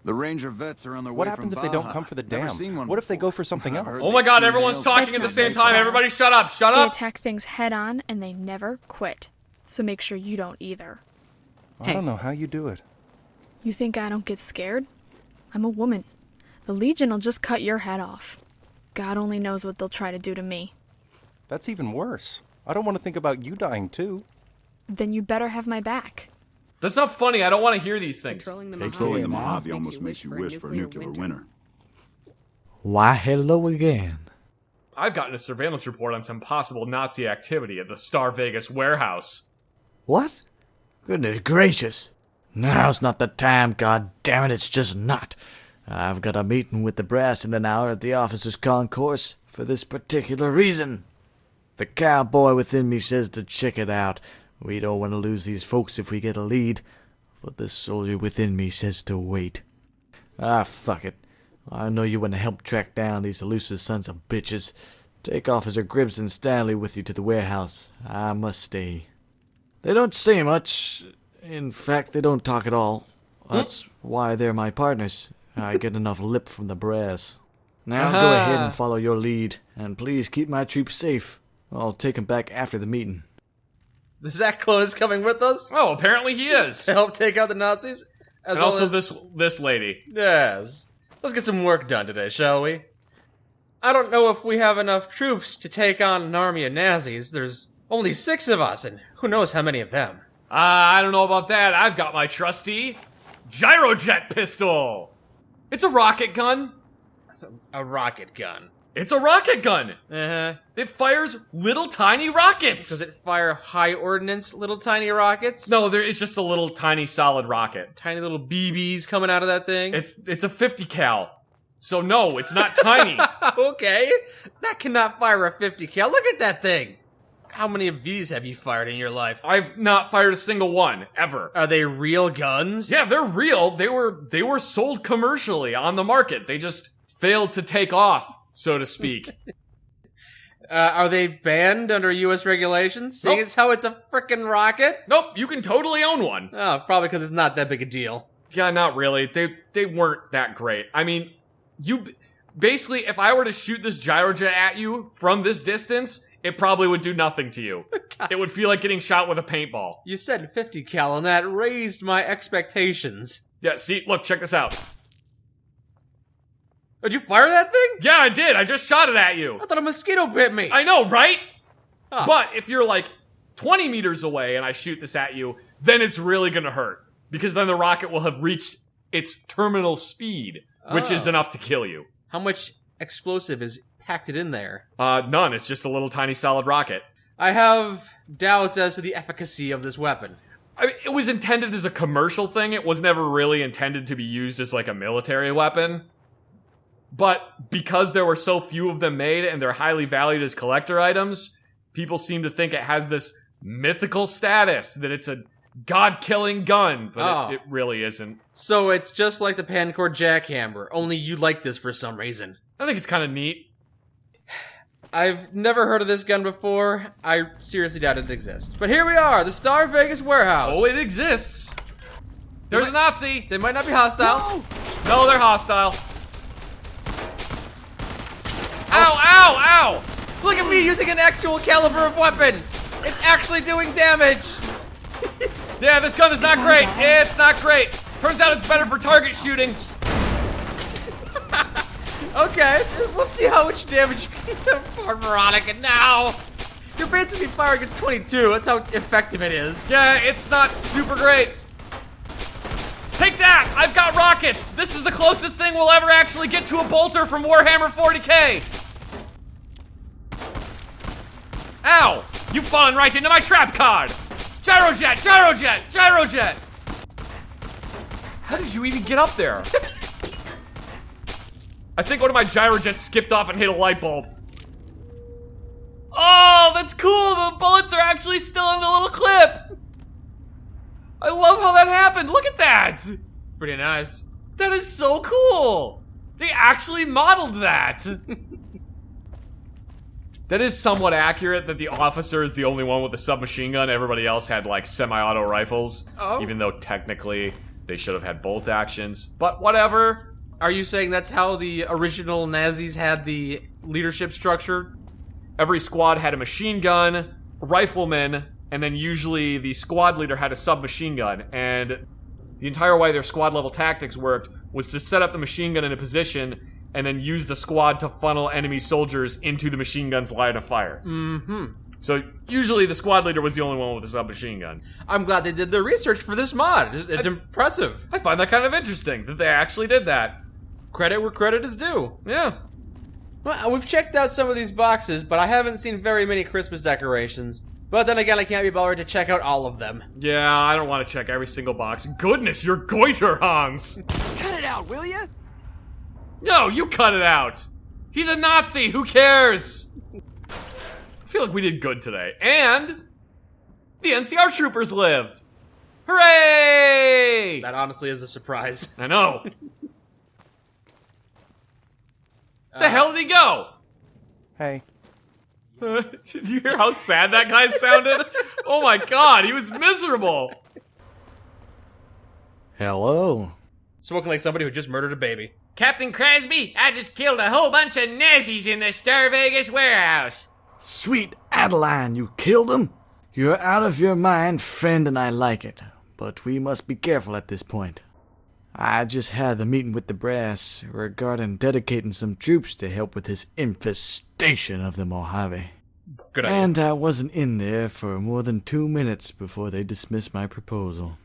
The Ranger vets are on their way What from happens if they don't Baja. come for the Never dam? seen one What if they before. go for something else? Oh my god, everyone's talking at the same time. Everybody shut up, shut They up. attack things head on and they never quit. So make sure you don't either. I don't know how you do it. You think I don't get scared? I'm a woman. The Legion will just cut your head off. God only knows what they'll try to do to me. That's even worse. I don't want to think about you dying too. Then you better have my back. That's not funny. I don't want to hear these things. Controlling the Mojave almost makes you wish for a nuclear winter. Why, hello again. I've gotten a surveillance report on some possible Nazi activity at the Star Vegas warehouse. What? Goodness gracious. Now's not the time, god damn it, it's just not. I've got a meeting with the brass in an hour at the officers' concourse for this particular reason. The cowboy within me says to check it out. We don't want to lose these folks if we get a lead, but the soldier within me says to wait. Ah, fuck it. I know you want to help track down these elusive sons of bitches. Take Officer Gribbs and Stanley with you to the warehouse. I must stay. They don't say much. In fact, they don't talk at all. That's why they're my partners. I get enough lip from the brass. Now go ahead and follow your lead, and please keep my troops safe. I'll take them back after the meeting. The Zach clone is coming with us Oh, apparently he is. to help take out the Nazis. And also this lady. Yes. Let's get some work done today, shall we? I don't know if we have enough troops to take on an army of Nazis. There's only 6 of us, and who knows how many of them. I don't know about that. I've got my trusty gyrojet pistol. It's a rocket gun. A rocket gun. It's a rocket gun. Uh-huh. It fires little tiny rockets. Does it fire high ordnance little tiny rockets? No, there is just a little tiny solid rocket. Tiny little BBs coming out of that thing? It's a 50 cal. So no, it's not tiny. Okay. That cannot fire a 50 cal. Look at that thing. How many of these have you fired in your life? I've not fired a single one ever. Are they real guns? Yeah, they're real. They were sold commercially on the market. They just failed to take off, so to speak. Are they banned under U.S. regulations? Seeing Nope. as how it's a frickin' rocket? Nope, you can totally own one. Oh, probably because it's not that big a deal. Yeah, not really. They weren't that great. I mean, basically, if I were to shoot this gyrojet at you from this distance, it probably would do nothing to you. It would feel like getting shot with a paintball. You said 50 cal, and that raised my expectations. Yeah, see, look, check this out. Did you fire that thing? Yeah, I did. I just shot it at you. I thought a mosquito bit me. I know, right? Huh. But if you're like 20 meters away and I shoot this at you, then it's really gonna hurt. Because then the rocket will have reached its terminal speed, which is enough to kill you. How much explosive is packed in there? None. It's just a little tiny solid rocket. I have doubts as to the efficacy of this weapon. I mean, it was intended as a commercial thing. It was never really intended to be used as like a military weapon. But because there were so few of them made and they're highly valued as collector items, people seem to think it has this mythical status, that it's a god-killing gun, but it really isn't. So it's just like the Pancord jackhammer, only you like this for some reason. I think it's kind of neat. I've never heard of this gun before. I seriously doubt it exists. But here we are, the Star Vegas warehouse. Oh, it exists. There's a Nazi. They might not be hostile. No, they're hostile. Ow, ow, ow! Look at me using an actual caliber of weapon. It's actually doing damage. Yeah, this gun is not great. It's not great. Turns out it's better for target shooting. Okay, we'll see how much damage you can do for Veronica now. You're basically firing a 22. That's how effective it is. Yeah, it's not super great. Take that! I've got rockets! This is the closest thing we'll ever actually get to a bolter from Warhammer 40k! Ow! You've fallen right into my trap card! Gyrojet! Gyrojet! Gyrojet! How did you even get up there? I think one of my gyrojets skipped off and hit a light bulb. Oh, that's cool! The bullets are actually still in the little clip! I love how that happened. Look at that. Pretty nice. That is so cool. They actually modeled that. That is somewhat accurate that the officer is the only one with a submachine gun. Everybody else had like semi-auto rifles. Oh. Even though technically They should have had bolt actions, but whatever. Are you saying that's how the original Nazis had the leadership structure? Every squad had a machine gun, a rifleman, and then usually the squad leader had a submachine gun. And the entire way their squad level tactics worked was to set up the machine gun in a position and then use the squad to funnel enemy soldiers into the machine gun's line of fire. Mm-hmm. So usually the squad leader was the only one with a submachine gun. I'm glad they did their research for this mod. It's impressive. I find that kind of interesting that they actually did that. Credit where credit is due. Yeah. Well, we've checked out some of these boxes, but I haven't seen very many Christmas decorations. But then again, I can't be bothered to check out all of them. Yeah, I don't want to check every single box. Goodness, you're goiter, Hans! Cut it out, will ya? No, you cut it out! He's a Nazi, who cares? I feel like we did good today. And the NCR troopers lived! Hooray! That honestly is a surprise. I know. The hell did he go? Hey. Did you hear how sad that guy sounded? Oh my god, he was miserable. Hello. Spoken like somebody who just murdered a baby. Captain Crasby, I just killed a whole bunch of Nazis in the Star Vegas warehouse. Sweet Adeline, you killed them? You're out of your mind, friend, and I like it. But we must be careful at this point. I just had the meeting with the brass regarding dedicating some troops to help with this infestation of the Mojave. Good idea. And I wasn't in there for more than 2 minutes before they dismissed my proposal,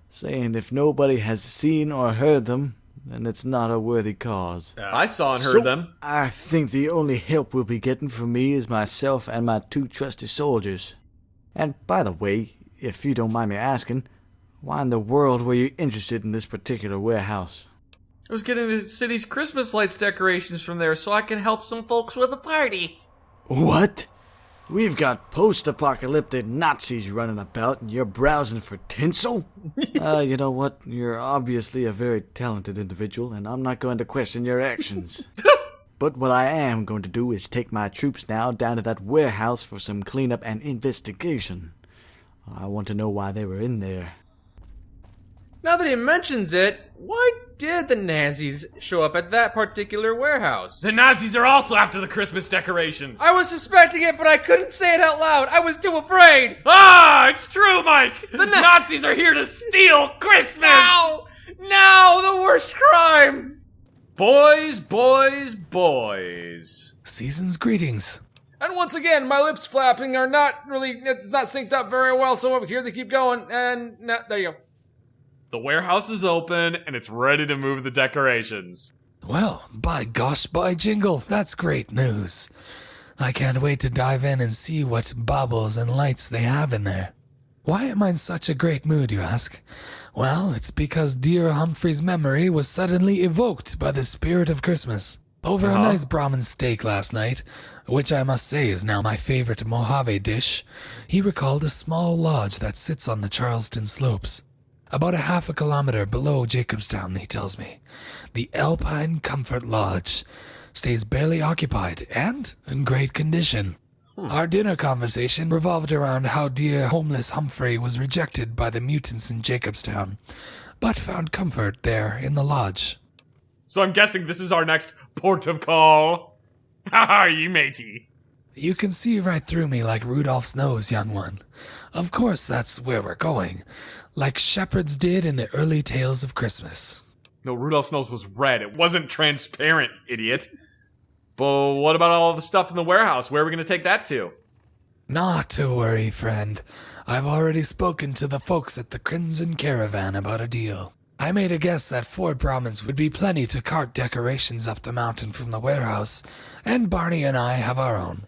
saying if nobody has seen or heard them, then it's not a worthy cause. I saw and heard them. I think the only help we'll be getting from me is myself and my 2 trusty soldiers. And by the way, if you don't mind me asking, why in the world were you interested in this particular warehouse? I was getting the city's Christmas lights decorations from there so I can help some folks with a party. What? We've got post-apocalyptic Nazis running about and you're browsing for tinsel? You know what? You're obviously a very talented individual and I'm not going to question your actions. But what I am going to do is take my troops now down to that warehouse for some cleanup and investigation. I want to know why they were in there. Now that he mentions it, why did the Nazis show up at that particular warehouse? The Nazis are also after the Christmas decorations. I was suspecting it, but I couldn't say it out loud. I was too afraid. Ah, it's true, Mike. The Nazis are here to steal Christmas. Now, the worst crime. Boys, boys, boys. Season's greetings. And once again, my lips flapping are not synced up very well, so over here they keep going, and there you go. The warehouse is open, and it's ready to move the decorations. Well, by gosh, by jingle, that's great news. I can't wait to dive in and see what baubles and lights they have in there. Why am I in such a great mood, you ask? Well, it's because dear Humphrey's memory was suddenly evoked by the spirit of Christmas. Over a nice Brahmin steak last night, which I must say is now my favorite Mojave dish, he recalled a small lodge that sits on the Charleston slopes. About a half a kilometer below Jacobstown, he tells me. The Alpine Comfort Lodge stays barely occupied and in great condition. Our dinner conversation revolved around how dear homeless Humphrey was rejected by the mutants in Jacobstown, but found comfort there in the lodge. So I'm guessing this is our next port of call. Haha, you matey. You can see right through me like Rudolph's nose, young one. Of course that's where we're going, like shepherds did in the early tales of Christmas. No, Rudolph's nose was red. It wasn't transparent, idiot. But what about all the stuff in the warehouse? Where are we going to take that to? Not to worry, friend. I've already spoken to the folks at the Crimson Caravan about a deal. I made a guess that 4 Brahmins would be plenty to cart decorations up the mountain from the warehouse, and Barney and I have our own.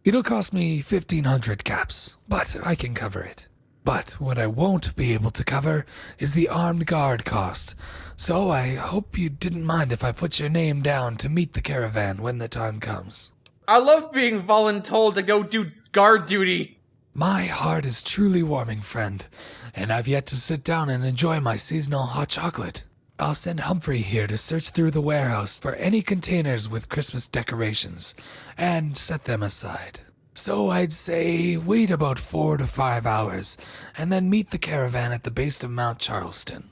It'll cost me 1,500 caps, but I can cover it. But what I won't be able to cover is the armed guard cost, so I hope you didn't mind if I put your name down to meet the caravan when the time comes. I love being voluntold to go do guard duty. My heart is truly warming, friend, and I've yet to sit down and enjoy my seasonal hot chocolate. I'll send Humphrey here to search through the warehouse for any containers with Christmas decorations, and set them aside. So I'd say wait about 4 to 5 hours, and then meet the caravan at the base of Mount Charleston.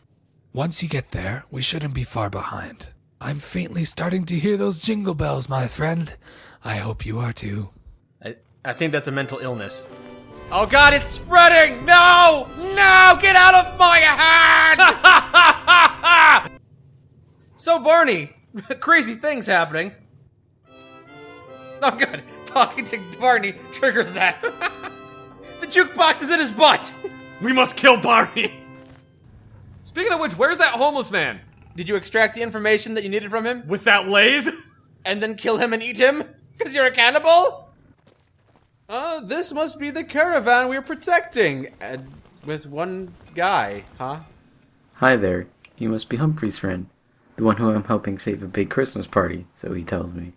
Once you get there, we shouldn't be far behind. I'm faintly starting to hear those jingle bells, my friend. I hope you are too. I think that's a mental illness. Oh god, it's spreading! No! No! Get out of my hand! So, Barney, crazy things happening. Oh god, talking to Barney triggers that. The jukebox is in his butt! We must kill Barney! Speaking of which, where's that homeless man? Did you extract the information that you needed from him? With that lathe? And then kill him and eat him? Because you're a cannibal? This must be the caravan we're protecting. With one guy, huh? Hi there. You must be Humphrey's friend. The one who I'm helping save a big Christmas party, so he tells me.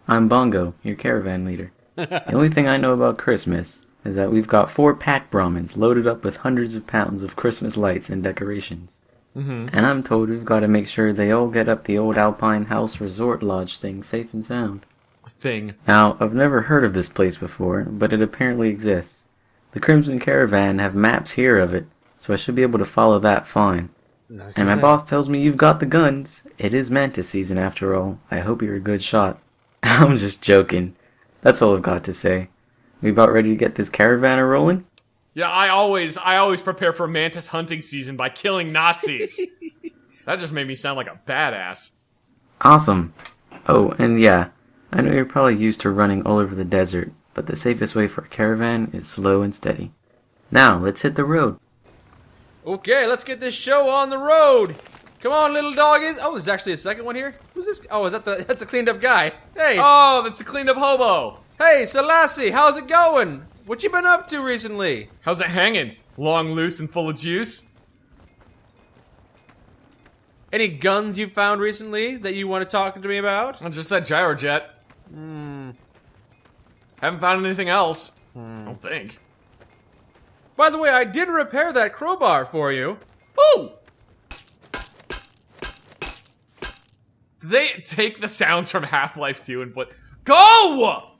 I'm Bongo, your caravan leader. The only thing I know about Christmas is that we've got 4 pack Brahmins loaded up with hundreds of pounds of Christmas lights and decorations. And I'm told we've got to make sure they all get up the old Alpine House Resort Lodge thing safe and sound. Thing. Now, I've never heard of this place before, but it apparently exists. The Crimson Caravan have maps here of it, so I should be able to follow that fine. Okay. And my boss tells me you've got the guns. It is Mantis season after all. I hope you're a good shot. I'm just joking. That's all I've got to say. We about ready to get this caravan rolling? Yeah, I always prepare for mantis hunting season by killing Nazis. That just made me sound like a badass. Awesome. Oh, and yeah, I know you're probably used to running all over the desert, but the safest way for a caravan is slow and steady. Now, let's hit the road. Okay, let's get this show on the road. Come on, little doggies. Oh, there's actually a second one here. Who's this? Oh, that's the cleaned up guy. Hey. Oh, that's a cleaned up hobo. Hey, Selassie, how's it going? What you been up to recently? How's it hanging? Long, loose, and full of juice? Any guns you found recently that you want to talk to me about? Just that gyrojet. Haven't found anything else. I don't think. By the way, I did repair that crowbar for you. Ooh! They take the sounds from Half-Life 2 and put... Go!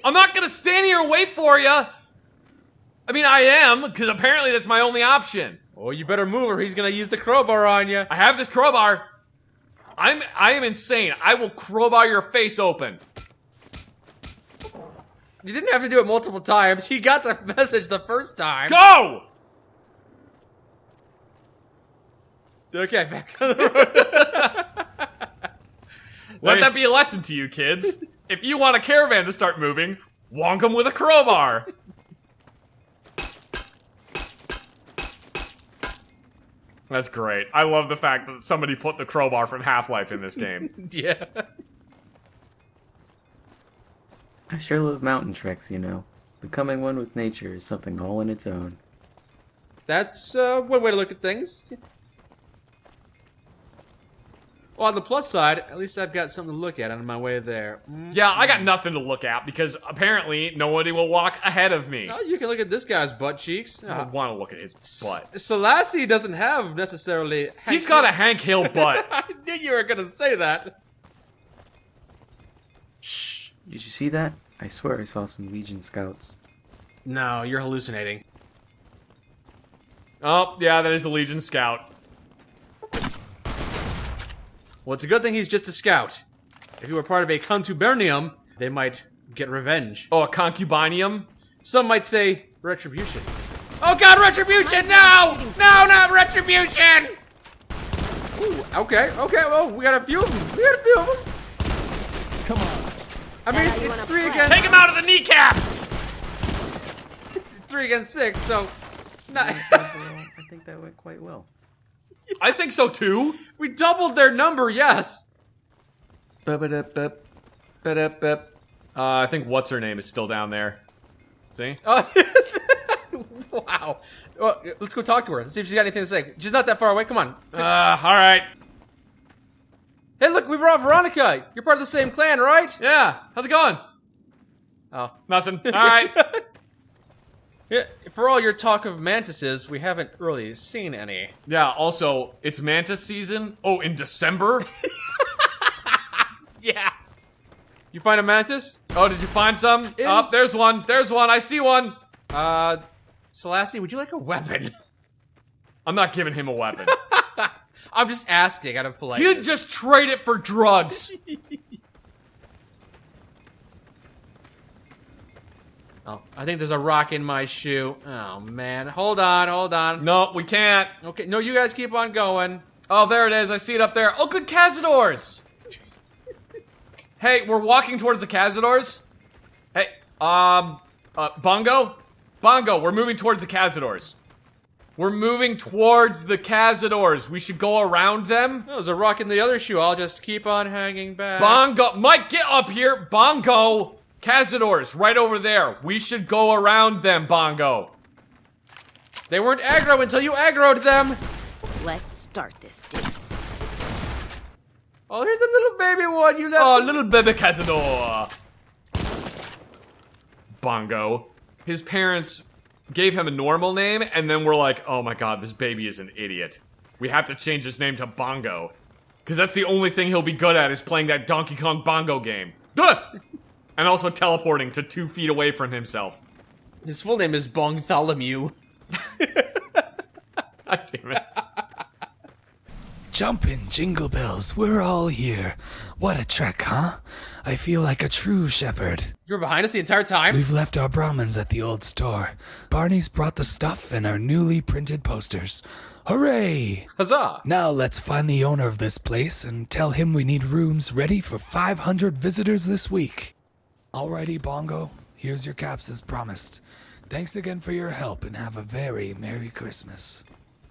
I'm not gonna stand here and wait for you! I mean, I am, because apparently that's my only option. Oh, you better move or he's gonna use the crowbar on you. I have this crowbar. I am insane. I will crowbar your face open. You didn't have to do it multiple times. He got the message the first time. Go! Okay, back on the road. Let that be a lesson to you, kids. If you want a caravan to start moving, wonk them with a crowbar. That's great. I love the fact that somebody put the crowbar from Half-Life in this game. Yeah. I sure love mountain treks, you know. Becoming one with nature is something all on its own. That's one way to look at things. Well, on the plus side, at least I've got something to look at on my way there. Yeah, I got nothing to look at because apparently nobody will walk ahead of me. Oh, you can look at this guy's butt cheeks. I don't want to look at his butt. Selassie doesn't have necessarily... He's got a Hank Hill butt. I knew you were going to say that. Shh! Did you see that? I swear I saw some Legion scouts. No, you're hallucinating. Oh, yeah, that is a Legion scout. Well, it's a good thing he's just a scout. If he were part of a contubernium, they might get revenge. Oh, a concubinium? Some might say retribution. Oh god, retribution! No! No, not retribution! Ooh, okay, well, we got a few of them. Come on. I mean, it's 3 against... Take him out of the kneecaps! 3 against 6, so... I think that went quite well. I think so too. We doubled their number, yes. I think what's her name is still down there. See? Wow. Well, let's go talk to her. Let's see if she's got anything to say. She's not that far away. Come on. All right. Hey, look, we brought Veronica. You're part of the same clan, right? Yeah. How's it going? Oh, Nothing. All right. Yeah, for all your talk of mantises, we haven't really seen any. Yeah, also, it's mantis season. Oh, in December? Yeah. You find a mantis? Oh, did you find some? Oh, there's one. There's one. I see one. Selassie, would you like a weapon? I'm not giving him a weapon. I'm just asking out of politeness. You'd just trade it for drugs. Oh, I think there's a rock in my shoe. Oh, man. Hold on. No, we can't. Okay, no, you guys keep on going. Oh, there it is. I see it up there. Oh, good Cazadors. Hey, we're walking towards the Cazadors. Hey, Bongo? Bongo, we're moving towards the Cazadors. We're moving towards the Cazadors. We should go around them. Oh, there's a rock in the other shoe. I'll just keep on hanging back. Bongo, Mike, get up here. Bongo, Cazadors, right over there. We should go around them, Bongo. They weren't aggro until you aggroed them. Let's start this dance. Oh, here's a little baby one you left. Oh, little baby Cazador. Bongo. His parents gave him a normal name, and then we're like, oh my god, this baby is an idiot. We have to change his name to Bongo. Because that's the only thing he'll be good at is playing that Donkey Kong Bongo game. Duh! And also teleporting to 2 feet away from himself. His full name is Bongtholomew. God damn it. Jumpin' jingle bells, we're all here. What a trek, huh? I feel like a true shepherd. You were behind us the entire time? We've left our Brahmins at the old store. Barney's brought the stuff and our newly printed posters. Hooray! Huzzah! Now let's find the owner of this place and tell him we need rooms ready for 500 visitors this week. Alrighty, Bongo. Here's your caps as promised. Thanks again for your help and have a very Merry Christmas.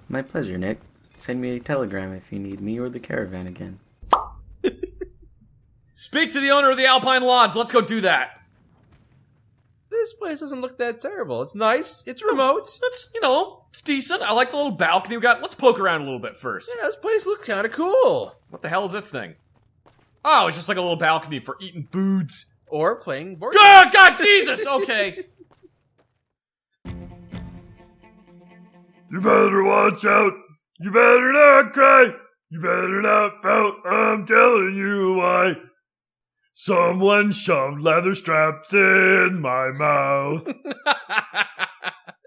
My pleasure, Nick. Send me a telegram if you need me or the caravan again. Speak to the owner of the Alpine Lodge. Let's go do that. This place doesn't look that terrible. It's nice. It's remote. It's, it's decent. I like the little balcony we got. Let's poke around a little bit first. Yeah, this place looks kind of cool. What the hell is this thing? Oh, it's just like a little balcony for eating foods. Or playing board God, games. God, Jesus! Okay. You better watch out. You better not cry. You better not pout. I'm telling you why. Someone shoved leather straps in my mouth.